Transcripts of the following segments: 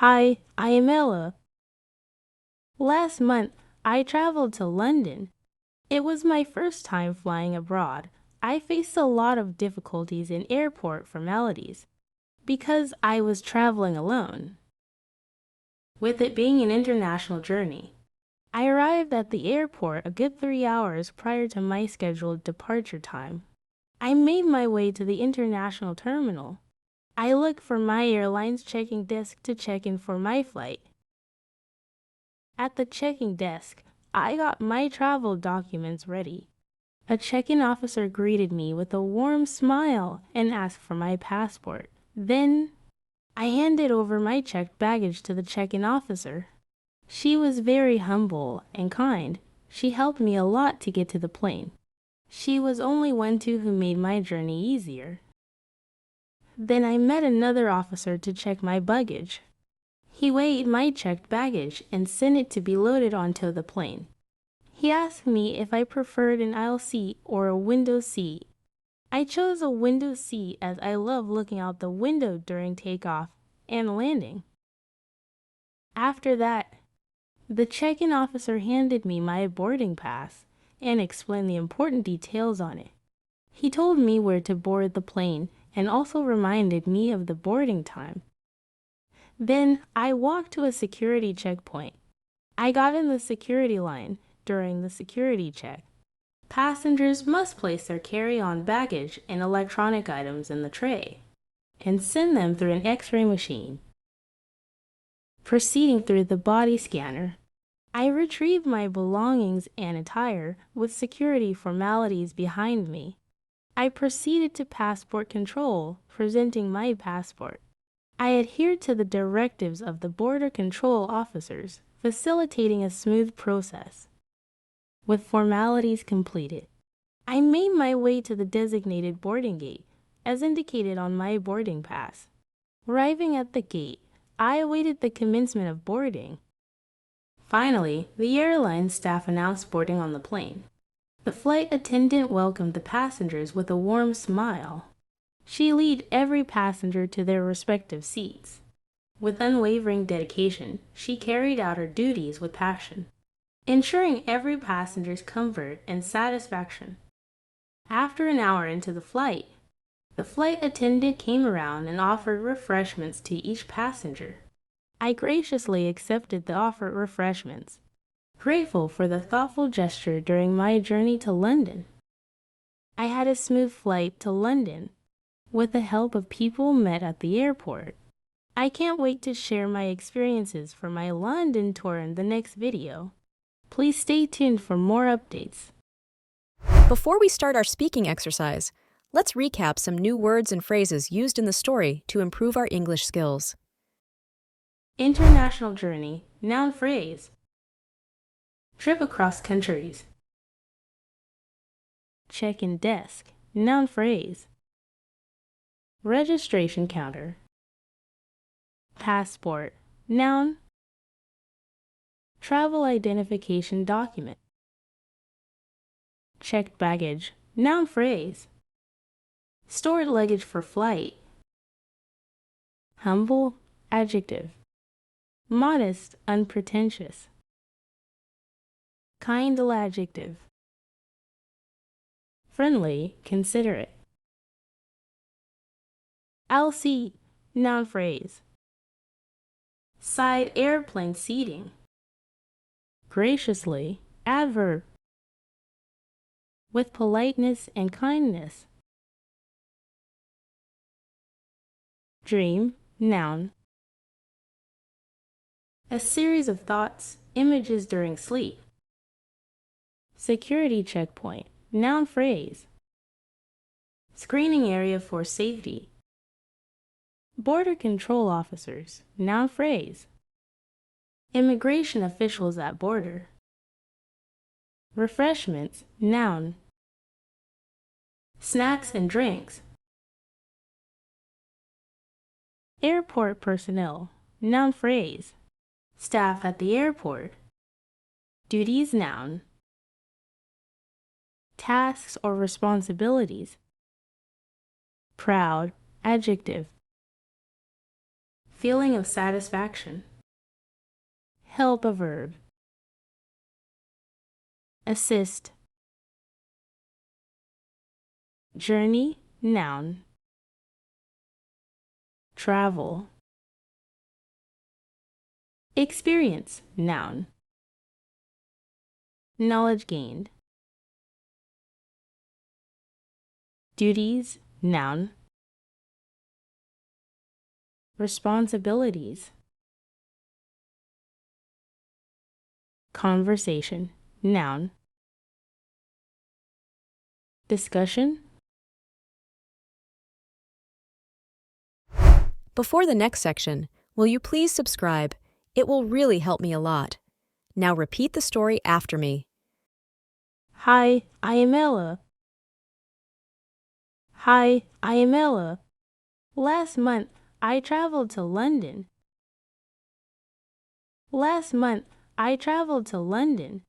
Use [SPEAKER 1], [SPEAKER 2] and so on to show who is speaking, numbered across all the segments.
[SPEAKER 1] Hi, I am Ella. Last month, I traveled to London. It was my first time flying abroad. I faced a lot of difficulties in airport formalities because I was traveling alone. With it being an international journey, I arrived at the airport a good 3 hours prior to my scheduled departure time. I made my way to the international terminal. I looked for my airline's check-in desk to check in for my flight. At the check-in desk, I got my travel documents ready. A check-in officer greeted me with a warm smile and asked for my passport. Then, I handed over my checked baggage to the check-in officer. She was very humble and kind. She helped me a lot to get to the plane. She was only one too who made my journey easier. Then I met another officer to check my luggage. He weighed my checked baggage and sent it to be loaded onto the plane. He asked me if I preferred an aisle seat or a window seat. I chose a window seat as I love looking out the window during takeoff and landing. After that, the check-in officer handed me my boarding pass and explained the important details on it. He told me where to board the plane and also reminded me of the boarding time. Then I walked to a security checkpoint. I got in the security line during the security check. Passengers must place their carry-on baggage and electronic items in the tray and send them through an X-ray machine. Proceeding through the body scanner, I retrieved my belongings and attire with security formalities behind me. I proceeded to passport control, presenting my passport. I adhered to the directives of the border control officers, facilitating a smooth process. With formalities completed, I made my way to the designated boarding gate, as indicated on my boarding pass. Arriving at the gate, I awaited the commencement of boarding. Finally, the airline staff announced boarding on the plane. The flight attendant welcomed the passengers with a warm smile. She led every passenger to their respective seats. With unwavering dedication, she carried out her duties with passion, ensuring every passenger's comfort and satisfaction. After an hour into the flight attendant came around and offered refreshments to each passenger. I graciously accepted the offered refreshments, grateful for the thoughtful gesture during my journey to London. I had a smooth flight to London with the help of people met at the airport. I can't wait to share my experiences for my London tour in the next video. Please stay tuned for more updates.
[SPEAKER 2] Before we start our speaking exercise, let's recap some new words and phrases used in the story to improve our English skills.
[SPEAKER 1] International journey, noun phrase. Trip across countries. Check-in desk, noun phrase. Registration counter. Passport, noun. Travel identification document. Checked baggage, noun phrase. Stored luggage for flight. Humble, adjective. Modest, unpretentious. Kind, adjective. Friendly, considerate. I'll see, noun phrase. Side airplane seating. Graciously, adverb. With politeness and kindness. Dream, noun. A series of thoughts, images during sleep. Security checkpoint, noun phrase. Screening area for safety. Border control officers, noun phrase. Immigration officials at border. Refreshments, noun. Snacks and drinks. Airport personnel, noun phrase. Staff at the airport. Duties, noun. Tasks or responsibilities. Proud, adjective. feeling of satisfaction. Help a verb. Assist. Journey, noun. Travel. Experience, noun. Knowledge gained. Duties, noun. Responsibilities. Conversation, noun. Discussion.
[SPEAKER 2] Before the next section, will you please subscribe? It will really help me a lot. Now repeat the story after me.
[SPEAKER 1] Hi, I am Ella. Hi, I am Ella. Last month, I traveled to London. Last month, I traveled to London.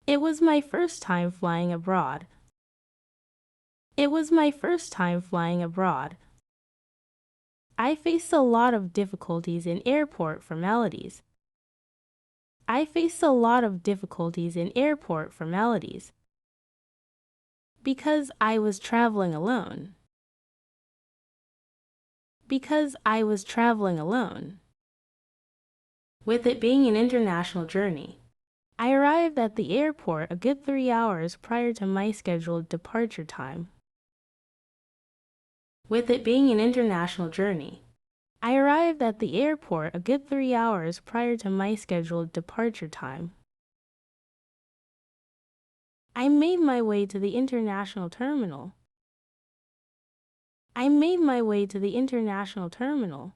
[SPEAKER 1] It was my first time flying abroad. It was my first time flying abroad. I faced a lot of difficulties in airport formalities. I faced a lot of difficulties in airport formalities. Because I was traveling alone. Because I was traveling alone. With it being an international journey, I arrived at the airport a good 3 hours prior to my scheduled departure time. With it being an international journey, I arrived at the airport a good 3 hours prior to my scheduled departure time. I made my way to the international terminal. I made my way to the international terminal.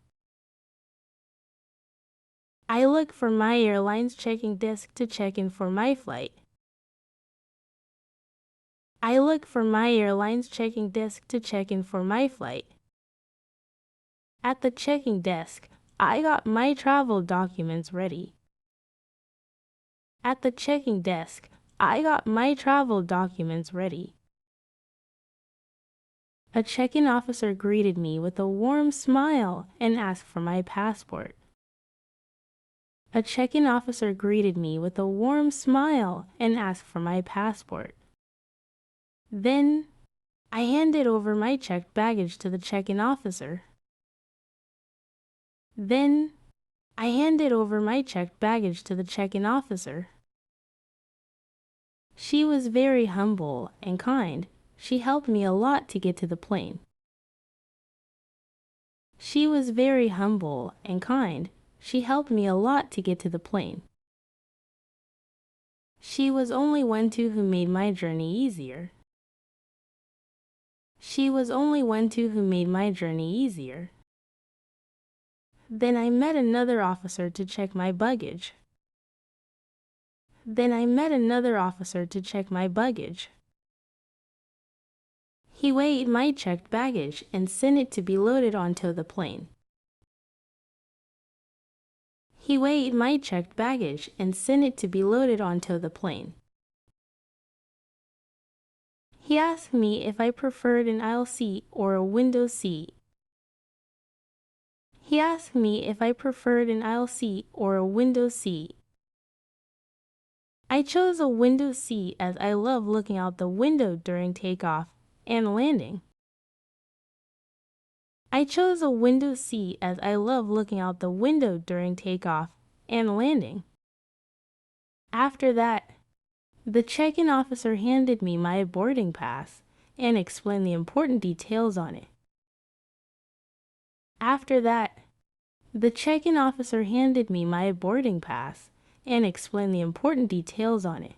[SPEAKER 1] I looked for my airline's check-in desk to check in for my flight. I looked for my airline's check-in desk to check in for my flight. At the check-in desk, I got my travel documents ready. At the check-in desk, I got my travel documents ready. A check-in officer greeted me with a warm smile and asked for my passport. A check-in officer greeted me with a warm smile and asked for my passport. Then, I handed over my checked baggage to the check-in officer. Then, I handed over my checked baggage to the check-in officer. She was very humble and kind. She helped me a lot to get to the plane. She was very humble and kind. She helped me a lot to get to the plane. She was only one too who made my journey easier. She was only one too who made my journey easier. Then I met another officer to check my baggage. Then I met another officer to check my baggage. He weighed my checked baggage and sent it to be loaded onto the plane. He weighed my checked baggage and sent it to be loaded onto the plane. He asked me if I preferred an aisle seat or a window seat. He asked me if I preferred an aisle seat or a window seat. I chose a window seat as I love looking out the window during takeoff and landing. I chose a window seat as I love looking out the window during takeoff and landing. After that, the check-in officer handed me my boarding pass and explained the important details on it. After that, the check-in officer handed me my boarding pass and explained the important details on it.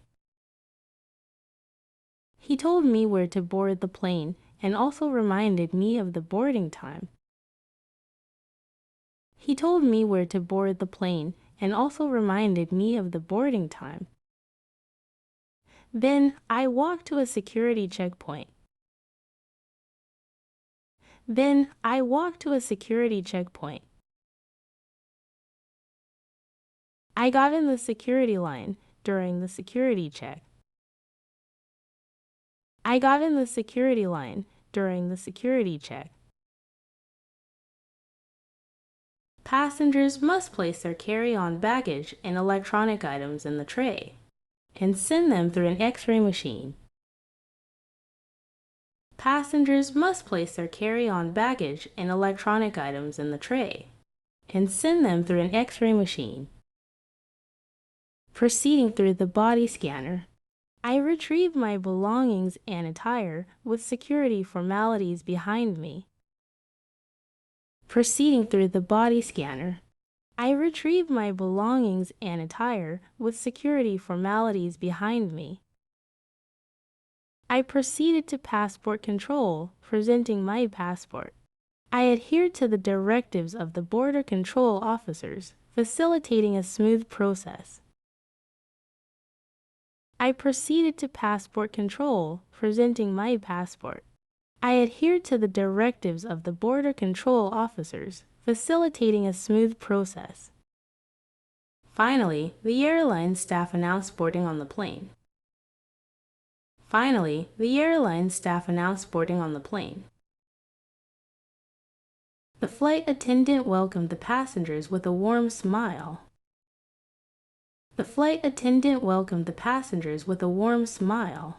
[SPEAKER 1] He told me where to board the plane and also reminded me of the boarding time. He told me where to board the plane and also reminded me of the boarding time. Then I walked to a security checkpoint. Then I walked to a security checkpoint. I got in the security line during the security check. I got in the security line during the security check. Passengers must place their carry-on baggage and electronic items in the tray and send them through an X-ray machine. Passengers must place their carry-on baggage and electronic items in the tray and send them through an X-ray machine. Proceeding through the body scanner, I retrieved my belongings and attire with security formalities behind me. Proceeding through the body scanner, I retrieved my belongings and attire with security formalities behind me. I proceeded to passport control, presenting my passport. I adhered to the directives of the border control officers, facilitating a smooth process. I proceeded to passport control, presenting my passport. I adhered to the directives of the border control officers, facilitating a smooth process. Finally, the airline staff announced boarding on the plane. Finally, the airline staff announced boarding on the plane. The flight attendant welcomed the passengers with a warm smile. The flight attendant welcomed the passengers with a warm smile.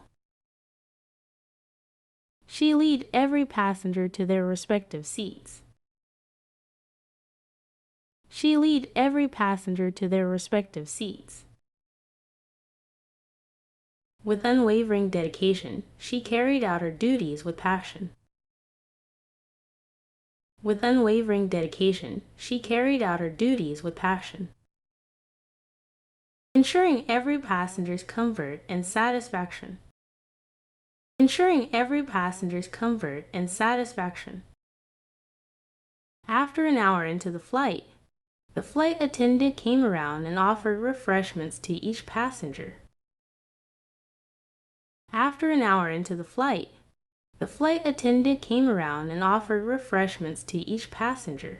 [SPEAKER 1] She led every passenger to their respective seats. She led every passenger to their respective seats. With unwavering dedication, she carried out her duties with passion. With unwavering dedication, she carried out her duties with passion. Ensuring every passenger's comfort and satisfaction. Ensuring every passenger's comfort and satisfaction. After an hour into the flight attendant came around and offered refreshments to each passenger. After an hour into the flight attendant came around and offered refreshments to each passenger.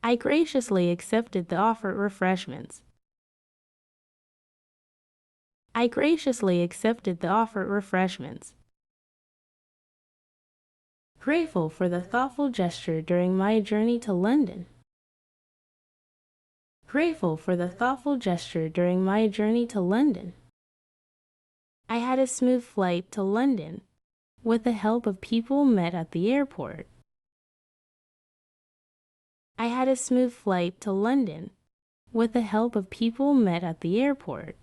[SPEAKER 1] I graciously accepted the offered refreshments. I graciously accepted the offered refreshments. Grateful for the thoughtful gesture during my journey to London. Grateful for the thoughtful gesture during my journey to London. I had a smooth flight to London with the help of people met at the airport. I had a smooth flight to London with the help of people met at the airport.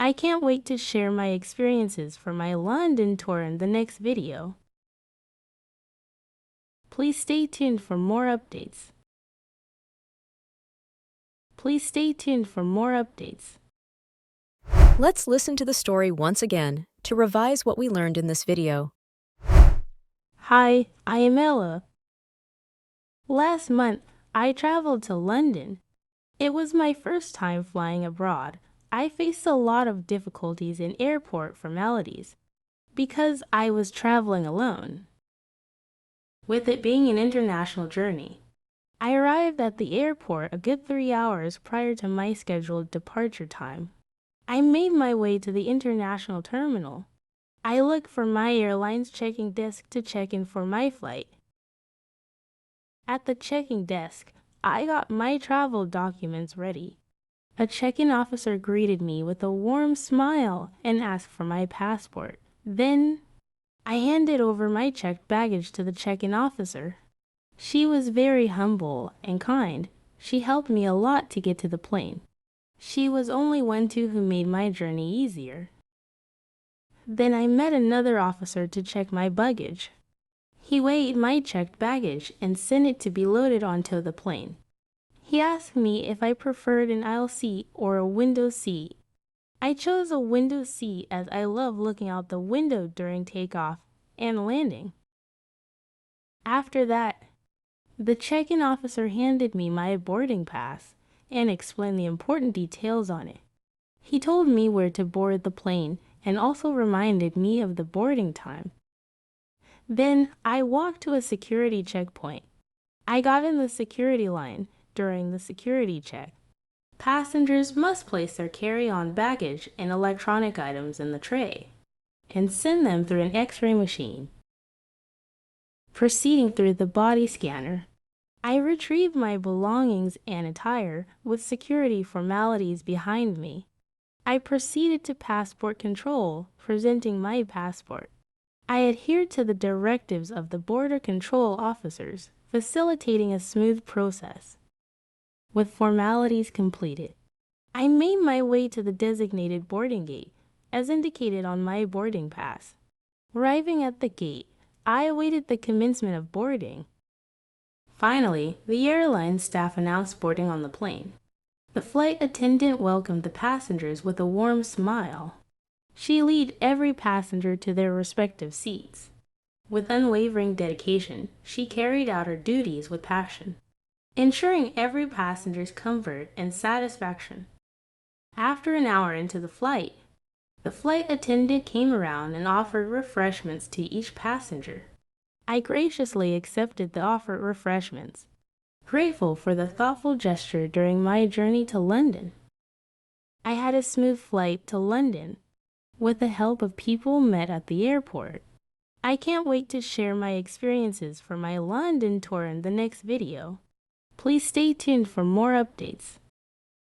[SPEAKER 1] I can't wait to share my experiences for my London tour in the next video. Please stay tuned for more updates. Please stay tuned for more updates.
[SPEAKER 2] Let's listen to the story once again to revise what we learned in this video.
[SPEAKER 1] Hi, I am Ella. Last month, I traveled to London. It was my first time flying abroad. I faced a lot of difficulties in airport formalities because I was traveling alone. With it being an international journey, I arrived at the airport a good 3 hours prior to my scheduled departure time. I made my way to the international terminal. I looked for my airline's check-in desk to check in for my flight. At the check-in desk, I got my travel documents ready. A check-in officer greeted me with a warm smile and asked for my passport. Then, I handed over my checked baggage to the check-in officer. She was very humble and kind. She helped me a lot to get to the plane. She was only one too who made my journey easier. Then I met another officer to check my baggage. He weighed my checked baggage and sent it to be loaded onto the plane. He asked me if I preferred an aisle seat or a window seat. I chose a window seat as I love looking out the window during takeoff and landing. After that, the check-in officer handed me my boarding pass and explained the important details on it. He told me where to board the plane and also reminded me of the boarding time. Then I walked to a security checkpoint. I got in the security line during the security check. Passengers must place their carry-on baggage and electronic items in the tray and send them through an X-ray machine. proceeding through the body scanner. I retrieved my belongings and attire with security formalities behind me. I proceeded to passport control, presenting my passport. I adhered to the directives of the border control officers, facilitating a smooth process. With formalities completed, I made my way to the designated boarding gate, as indicated on my boarding pass. Arriving at the gate, I awaited the commencement of boarding. Finally, the airline staff announced boarding on the plane. The flight attendant welcomed the passengers with a warm smile. She led every passenger to their respective seats. With unwavering dedication, she carried out her duties with passion, ensuring every passenger's comfort and satisfaction. After an hour into the flight attendant came around and offered refreshments to each passenger. I graciously accepted the offered refreshments, grateful for the thoughtful gesture during my journey to London. I had a smooth flight to London with the help of people met at the airport. I can't wait to share my experiences for my London tour in the next video. Please stay tuned for more updates.